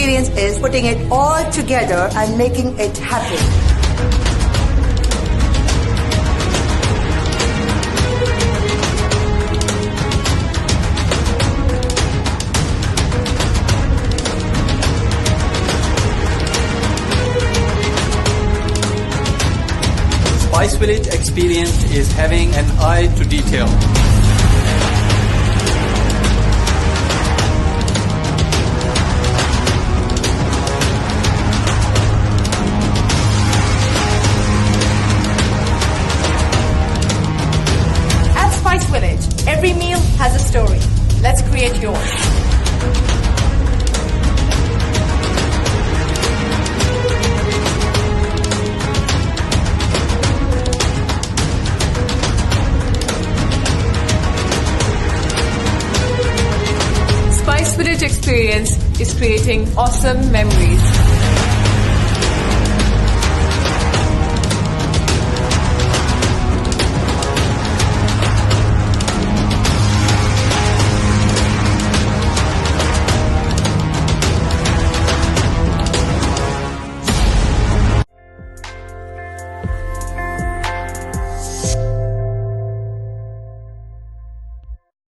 experience is putting it all together and making it happen. Spice Village experience is having an eye to detail. At Spice Village, every meal has a story. Let's create yours. Spice Village experience is creating awesome memories.